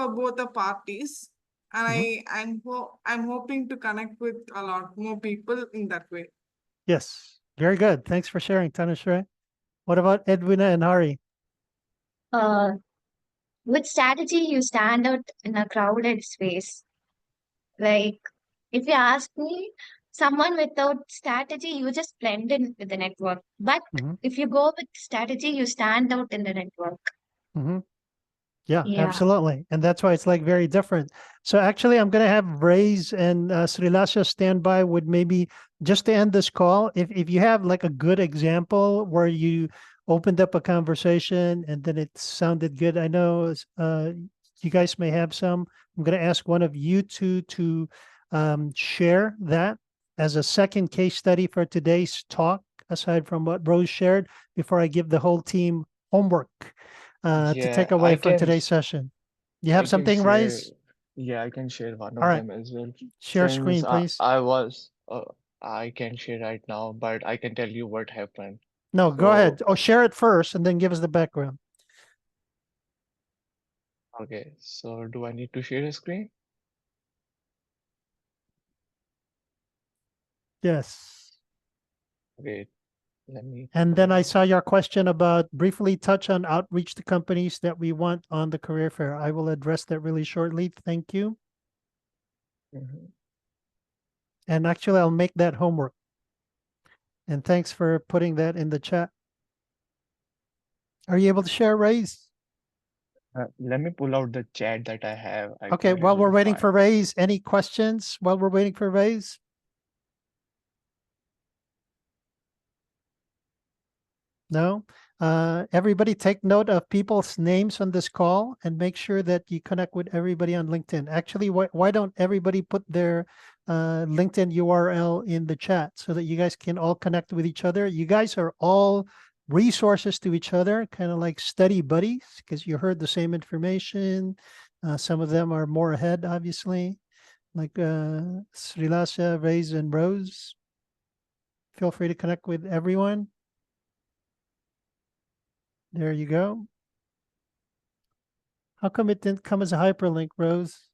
S2: both the parties. And
S1: Mhm.
S2: I'm hoping to connect with a lot more people in that way.
S1: Yes, very good. Thanks for sharing, Tanushree. What about Edwina and Hari?
S5: Uh, with strategy, you stand out in a crowded space. Like, if you ask me, someone without strategy, you just blend in with the network. But
S1: Mhm.
S5: if you go with strategy, you stand out in the network.
S1: Mhm. Yeah,
S5: Yeah.
S1: absolutely. And that's why it's like very different. So actually, I'm going to have Raise and Srilasha stand by with maybe just to end this call. If you have like a good example where you opened up a conversation and then it sounded good, I know you guys may have some. I'm going to ask one of you two to share that as a second case study for today's talk, aside from what Rose shared, before I give the whole team homework to
S6: Yeah,
S1: take away
S6: I
S1: from
S6: can
S1: today's session. You
S6: I
S1: have
S6: can
S1: something,
S6: share.
S1: Rise?
S6: Yeah, I can share one
S1: All
S6: of
S1: right,
S6: them as well.
S1: share
S6: Since
S1: screen, please.
S6: I can share right now, but I can tell you what happened.
S1: No, go ahead.
S6: So,
S1: Oh, share it first and then give us the background.
S6: okay, so do I need to share a screen?
S1: Yes.
S6: Wait, let me
S1: And
S6: pull
S1: then
S6: it
S1: I
S6: out.
S1: saw your question about briefly touch on outreach to companies that we want on the career fair. I will address that really shortly. Thank you.
S6: Mhm.
S1: And actually, I'll make that homework. And thanks for putting that in the chat. Are you able to share, Raise?
S6: Let me pull out the chat that I have. I
S1: Okay,
S6: couldn't
S1: while
S6: able
S1: we're
S6: to
S1: waiting for
S6: find.
S1: Raise, any questions while we're waiting for Raise? No? Everybody take note of people's names on this call and make sure that you connect with everybody on LinkedIn. Actually, why don't everybody put their LinkedIn URL in the chat so that you guys can all connect with each other? You guys are all resources to each other, kind of like study buddies, because you heard the same information. Some of them are more ahead, obviously, like Srilasha, Raise, and Rose. Feel free to connect with everyone. There you go. How come it didn't come as a hyperlink, Rose?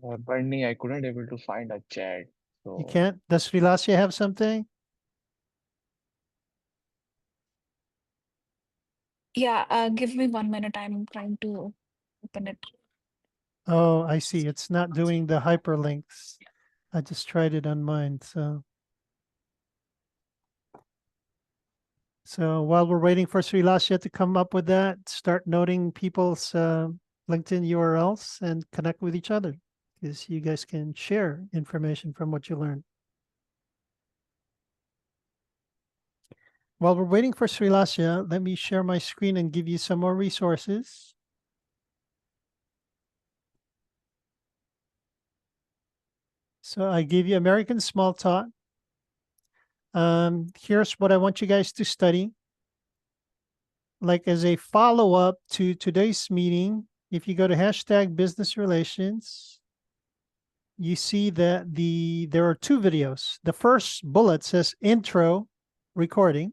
S6: Bernie, I couldn't able to find a chat.
S1: You
S6: So,
S1: can't? Does Srilasya have something?
S9: Yeah, give me 1 minute. I'm trying to open it.
S1: Oh, I see. It's not doing the hyperlinks. I just tried it on mine. So while we're waiting for Srilasya to come up with that, start noting people's LinkedIn URLs and connect with each other because you guys can share information from what you learned. While we're waiting for Srilasya, let me share my screen and give you some more resources. So I gave you American Small Talk. Here's what I want you guys to study. Like as a follow-up to today's meeting, if you go to hashtag business relations, you see that there are two videos. The first bullet says intro recording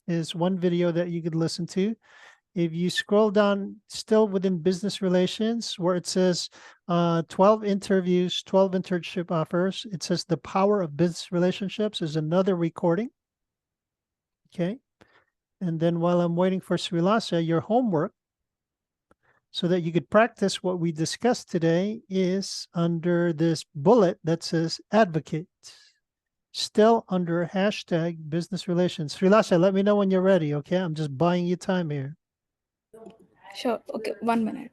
S1: is one video that you could listen to. If you scroll down still within business relations where it says 12 interviews, 12 internship offers, it says the power of business relationships is another recording. Okay. And then while I'm waiting for Srilasya, your homework, so that you could practice what we discussed today, is under this bullet that says advocate, still under hashtag business relations. Srilasya, let me know when you're ready, okay? I'm just buying you time here.
S9: Sure. Okay, 1 minute.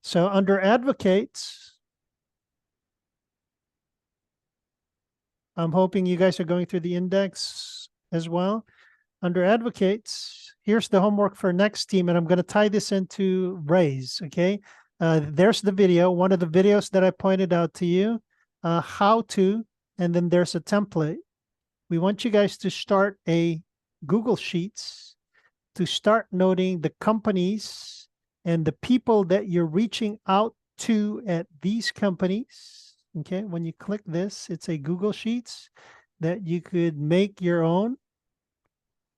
S1: So under advocates, I'm hoping you guys are going through the index as well. Under advocates, here's the homework for next team, and I'm going to tie this into Raise, okay? There's the video, one of the videos that I pointed out to you, how to, and then there's a template. We want you guys to start a Google Sheets to start noting the companies and the people that you're reaching out to at these companies, okay? When you click this, it's a Google Sheets that you could make your own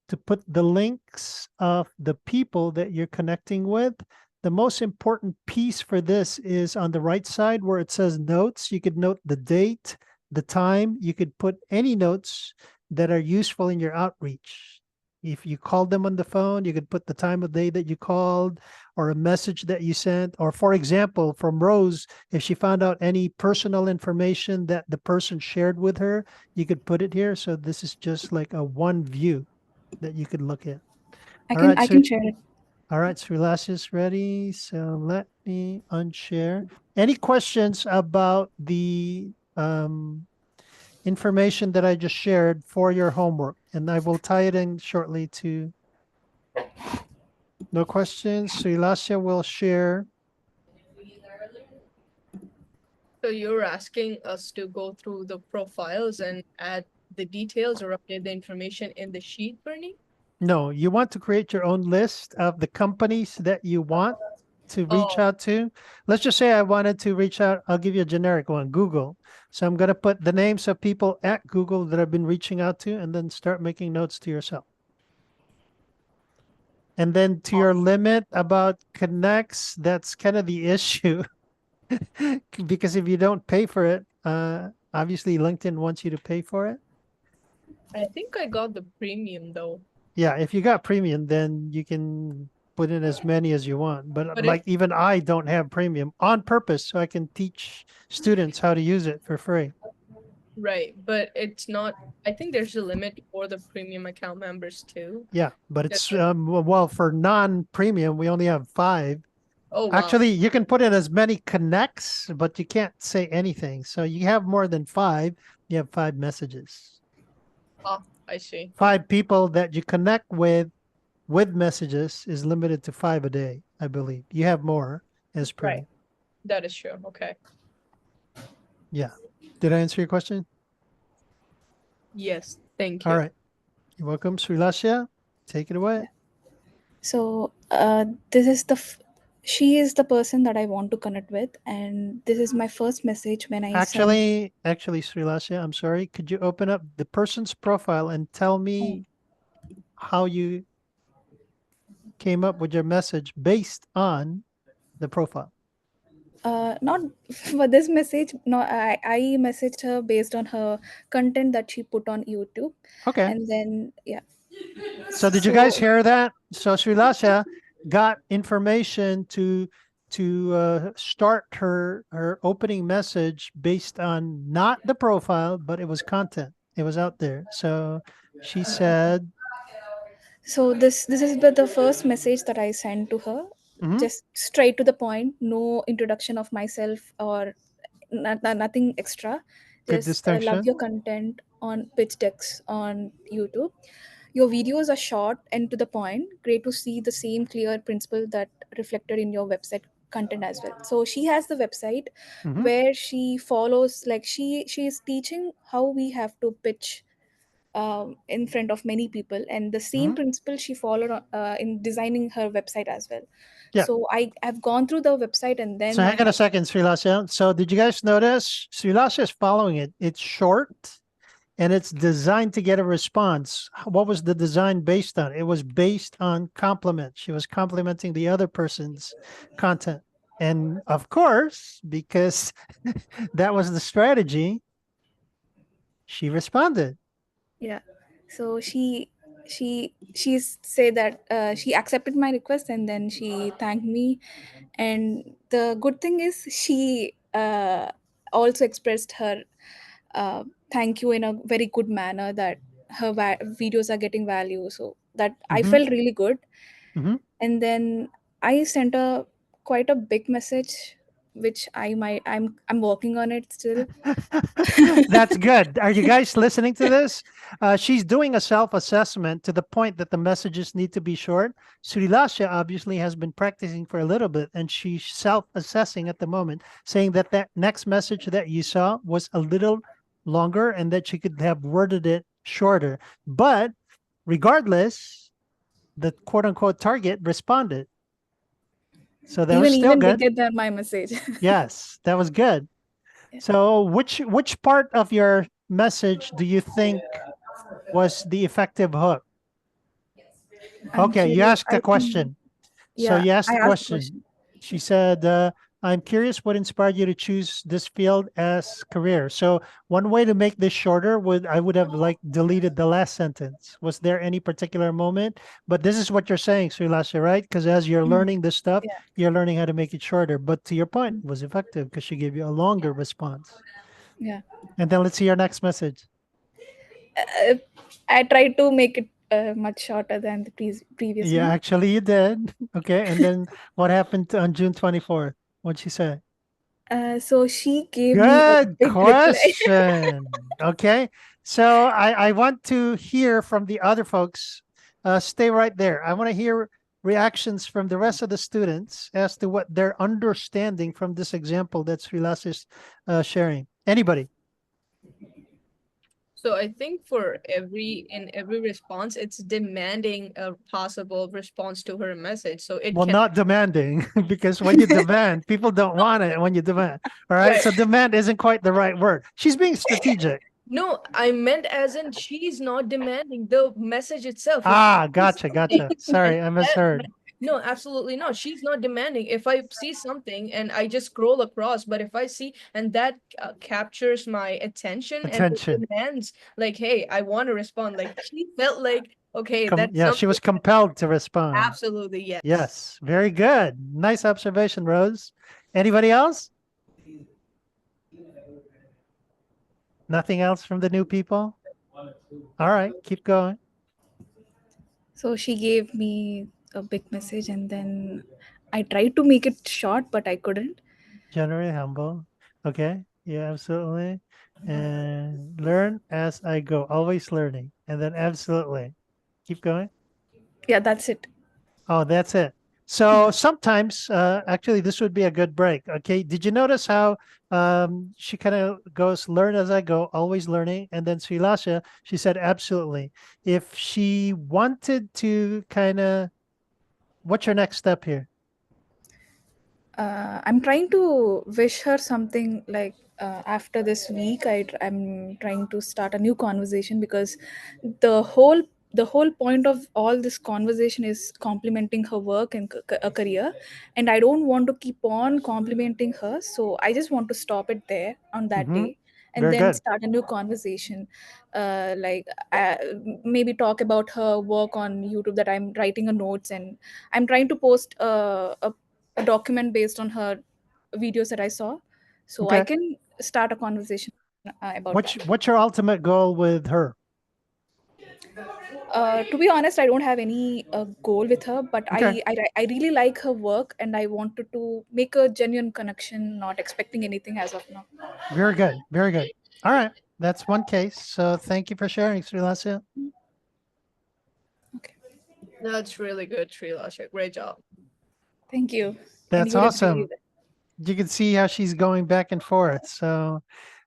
S1: to put the links of the people that you're connecting with the most important piece for this is on the right side where it says notes. You could note the date, the time. You could put any notes that are useful in your outreach. If you called them on the phone, you could put the time of day that you called or a message that you sent. Or for example, from Rose, if she found out any personal information that the person shared with her, you could put it here. So this is just like a one view that you could look at.
S9: I
S1: All
S9: can
S1: right,
S9: I
S1: so-
S9: can share it.
S1: All right, Srilas is ready. So let me unshare. Any questions about the information that I just shared for your homework? And I will tie it in shortly to. No questions. Srilasya will share.
S4: So you're asking us to go through the profiles and add the details or update the information in the sheet, Bernie?
S1: No, you want to create your own list of the companies that you want to reach
S4: Oh.
S1: out to. Let's just say I wanted to reach out. I'll give you a generic one, Google. So I'm going to put the names of people at Google that I've been reaching out to and then start making notes to yourself. And then to your limit about connects, that's kind of the issue. Because if you don't pay for it, obviously LinkedIn wants you to pay for it.
S4: I think I got the premium though.
S1: Yeah, if you got premium, then you can put in as many as you want. But
S4: But
S1: like even I don't have premium on purpose, so I can teach students how to use it for free.
S4: Right, but it's not, I think there's a limit for the premium account members too.
S1: Yeah, but it's
S4: That's
S1: well, for non-premium, we only have 5.
S4: Oh, wow.
S1: Actually, you can put in as many connects, but you can't say anything. So you have more than 5, you have 5 messages.
S4: Ah, I see.
S1: 5 people that you connect with messages is limited to 5 a day, I believe. You have more as premium.
S4: Right. That is true. Okay.
S1: Yeah. Did I answer your question?
S4: Yes, thank you.
S1: All right. You're welcome. Srilasya, take it away.
S9: So this is she is the person that I want to connect with, and this is my first message when I send.
S1: Actually, Srilasya, I'm sorry. Could you open up the person's profile and tell me how you came up with your message based on the profile?
S9: Not for this message. No, I messaged her based on her content that she put on YouTube,
S1: Okay.
S9: and then yeah.
S1: So did you guys hear that? So Srilasya got information to start her opening message based on not the profile, but it was content. It was out there. So she said,
S9: So this is the first message that I sent to her.
S1: Mhm.
S9: Just straight to the point, no introduction of myself or nothing extra.
S1: Good
S9: Just love
S1: distinction.
S9: your content on pitch decks on YouTube. Your videos are short and to the point. Great to see the same clear principle that reflected in your website content as well. So she has the website
S1: Mhm.
S9: where she follows, like she is teaching how we have to pitch in front of many people, and the same
S1: Mhm.
S9: principle she followed in designing her website as well.
S1: Yeah.
S9: So I've gone through the website and then
S1: So hang on a second, Srilasya. So did you guys notice Srilasya is following it? It's short and it's designed to get a response. What was the design based on? It was based on compliment. She was complimenting the other person's content. And of course, because that was the strategy, she responded.
S9: Yeah. So she's say that she accepted my request and then she thanked me, and the good thing is she also expressed her thank you in a very good manner, that her videos are getting value, so that I
S1: Mhm.
S9: felt really good.
S1: Mhm.
S9: And then I sent a quite a big message, which I'm working on it still.
S1: That's good. Are you guys listening to this? She's doing a self-assessment to the point that the messages need to be short. Srilasya obviously has been practicing for a little bit, and she's self-assessing at the moment, saying that that next message that you saw was a little longer and that she could have worded it shorter. But regardless, the quote-unquote target responded. So that was still
S9: Even they
S1: good.
S9: get that my message.
S1: Yes, that was good.
S9: Yeah.
S1: So which part of your message do you think was the effective hook?
S9: I'm
S1: Okay, you
S9: curious.
S1: asked
S9: I
S1: a
S9: think-
S1: question. So
S9: yeah,
S1: you asked
S9: I
S1: a
S9: asked
S1: question.
S9: question.
S1: She said, I'm curious what inspired you to choose this field as career. So one way to make this shorter I would have like deleted the last sentence. Was there any particular moment? But this is what you're saying, Srilasha, right? Because as you're learning this stuff,
S9: Yeah.
S1: you're learning how to make it shorter. But to your point, it was effective because she gave you a longer response.
S9: Yeah.
S1: And then let's see your next message.
S9: I tried to make it much shorter than the previous
S1: Yeah,
S9: one.
S1: actually you did. Okay. And then what happened on June 24th? What'd she say?
S9: So she gave me a
S1: Good
S9: big reply.
S1: question. Okay. So I want to hear from the other folks. Stay right there. I want to hear reactions from the rest of the students as to what they're understanding from this example that Srilas is sharing. Anybody?
S4: So I think in every response, it's demanding a possible response to her message. So it
S1: Well,
S4: can
S1: not demanding, because when you demand, people don't want it when you demand. All right.
S4: Right.
S1: So demand isn't quite the right word. She's being strategic.
S4: No, I meant as in she's not demanding the message itself. If
S1: Ah,
S4: she sees
S1: gotcha,
S4: something
S1: gotcha. Sorry, I
S4: and
S1: misheard.
S4: no, absolutely not. She's not demanding. If I see something and I just scroll across, but if I see and that captures my attention and it
S1: Attention.
S4: demands, like, hey, I want to respond. Like she felt like, okay, that's
S1: Yeah, she
S4: something.
S1: was compelled to respond.
S4: Absolutely, yes.
S1: Yes, very good. Nice observation, Rose. Anybody else? Nothing else from the new people? All right, keep going.
S9: So she gave me a big message, and then I tried to make it short, but I couldn't.
S1: Generally humble. Okay, yeah, absolutely. And learn as I go, always learning. And then absolutely. Keep going.
S9: Yeah, that's it.
S1: Oh, that's it. So sometimes, actually, this would be a good break. Okay. Did you notice how she kind of goes, learn as I go, always learning? And then Srilasha, she said, absolutely. If she wanted to kind of, what's your next step here?
S9: I'm trying to wish her something like after this week. I'm trying to start a new conversation because the whole the whole point of all this conversation is complimenting her work and a career, and I don't want to keep on complimenting her. So I just want to stop it there on that
S1: Mm-hmm.
S9: day and
S1: Very
S9: then
S1: good.
S9: start a new conversation. Like maybe talk about her work on YouTube that I'm writing a notes, and I'm trying to post a document based on her videos that I saw, so I
S1: Okay.
S9: can start a conversation about that.
S1: What's your ultimate goal with her?
S9: To be honest, I don't have any goal with her, but
S1: Okay.
S9: I really like her work, and I wanted to make a genuine connection, not expecting anything as of now.
S1: Very good. Very good. All right. That's one case. So thank you for sharing, Srilasha.
S9: Okay,
S4: That's really good, Srilasha. Great job.
S9: thank you.
S1: That's
S9: You did
S1: awesome.
S9: really well.
S1: You can see how she's going back and forth. So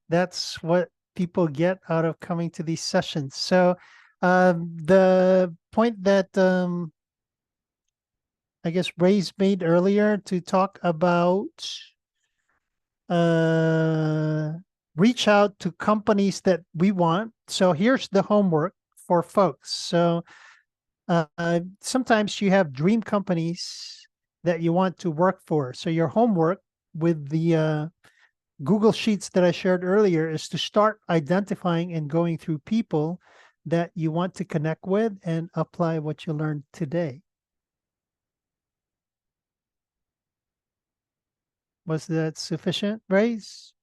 S1: that's what people get out of coming to these sessions. So the point that I guess Ray's made earlier to talk about reach out to companies that we want. So here's the homework for folks. So sometimes you have dream companies that you want to work for. So your homework with the Google Sheets that I shared earlier is to start identifying and going through people that you want to connect with and apply what you learned today. Was that sufficient, Raise?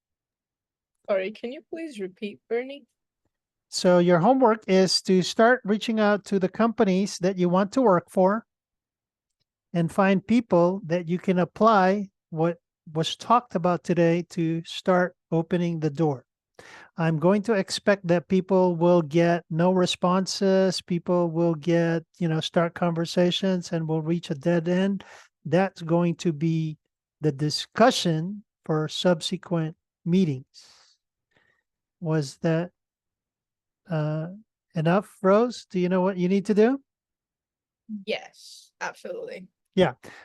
S4: Sorry, can you please repeat, Bernie?
S1: So your homework is to start reaching out to the companies that you want to work for and find people that you can apply what was talked about today to start opening the door. I'm going to expect that people will get no responses. People will get, start conversations and will reach a dead end. That's going to be the discussion for subsequent meetings. Was that enough, Rose? Do you know what you need to do?
S4: Yes, absolutely.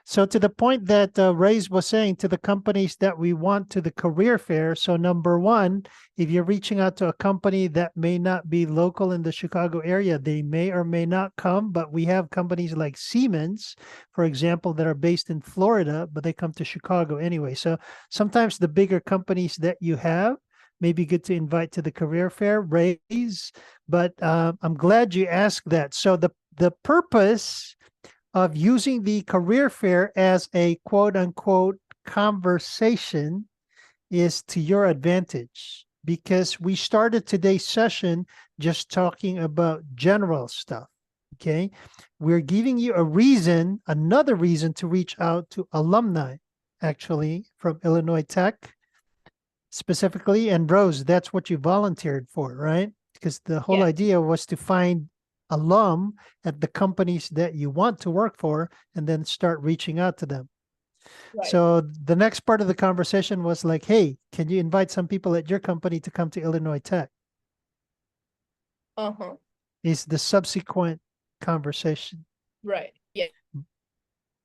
S1: So to the point that Ray's was saying, to the companies that we want to the career fair. So number one, if you're reaching out to a company that may not be local in the Chicago area, they may or may not come, but we have companies like Siemens, for example, that are based in Florida, but they come to Chicago anyway. So sometimes the bigger companies that you have may be good to invite to the career fair, Ray's, but I'm glad you asked that. So the purpose of using the career fair as a quote unquote conversation is to your advantage, because we started today's session just talking about general stuff. Okay. We're giving you a reason, another reason to reach out to alumni actually from Illinois Tech specifically. And Rose, that's what you volunteered for, right? Because the whole
S4: Yeah.
S1: idea was to find alum at the companies that you want to work for and then start reaching out to them.
S4: Right.
S1: So the next part of the conversation was like, hey, can you invite some people at your company to come to Illinois Tech?
S4: Uh-huh.
S1: Is the subsequent conversation.
S4: Right. Yeah.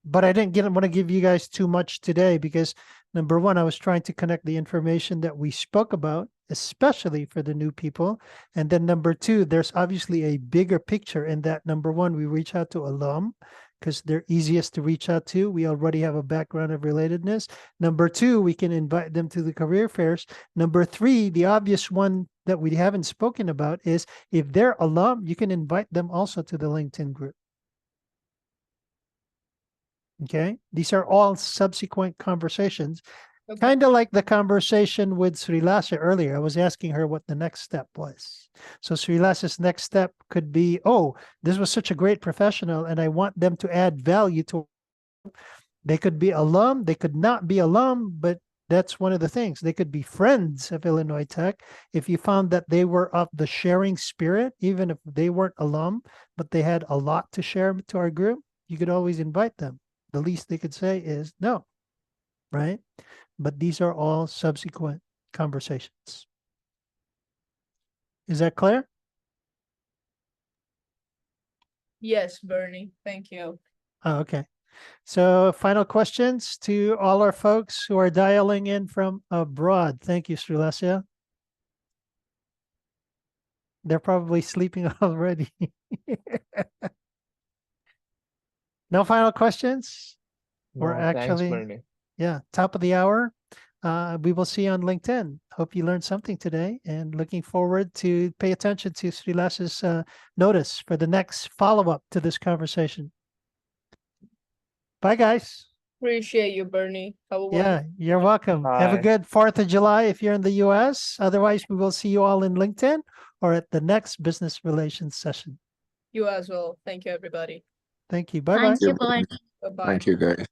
S1: But I didn't want to give you guys too much today because number one, I was trying to connect the information that we spoke about, especially for the new people. And then number two, there's obviously a bigger picture in that. Number one, we reach out to alum because they're easiest to reach out to. We already have a background of relatedness. Number two, we can invite them to the career fairs. Number three, the obvious one that we haven't spoken about is if they're alum, you can invite them also to the LinkedIn group. Okay, these are all subsequent conversations,
S4: Okay.
S1: kind of like the conversation with Srilasa earlier. I was asking her what the next step was. So Srilasa's next step could be, oh, this was such a great professional and I want them to add value to. They could be alum, they could not be alum, but that's one of the things. They could be friends of Illinois Tech. If you found that they were of the sharing spirit, even if they weren't alum, but they had a lot to share to our group, you could always invite them. The least they could say is no, right? But these are all subsequent conversations. Is that clear?
S4: Yes, Bernie. Thank you.
S1: Oh, okay. So final questions to all our folks who are dialing in from abroad. Thank you, Srilasya. They're probably sleeping already. No final questions? We're
S6: No, thanks,
S1: actually,
S6: Bernie.
S1: yeah, top of the hour. We will see you on LinkedIn. Hope you learned something today and looking forward to pay attention to Srilasa's notice for the next follow-up to this conversation. Bye, guys.
S4: Appreciate you, Bernie. Have a
S1: Yeah,
S4: wonderful
S1: you're welcome. Have a
S6: Bye.
S1: good 4th of July if you're in the US. Otherwise, we will see you all in LinkedIn or at the next business relations session.
S4: you as well. Thank you, everybody.
S1: Thank you. Bye-bye.
S5: Thank you, Bernie.
S4: Bye-bye.
S7: Thank you, guys.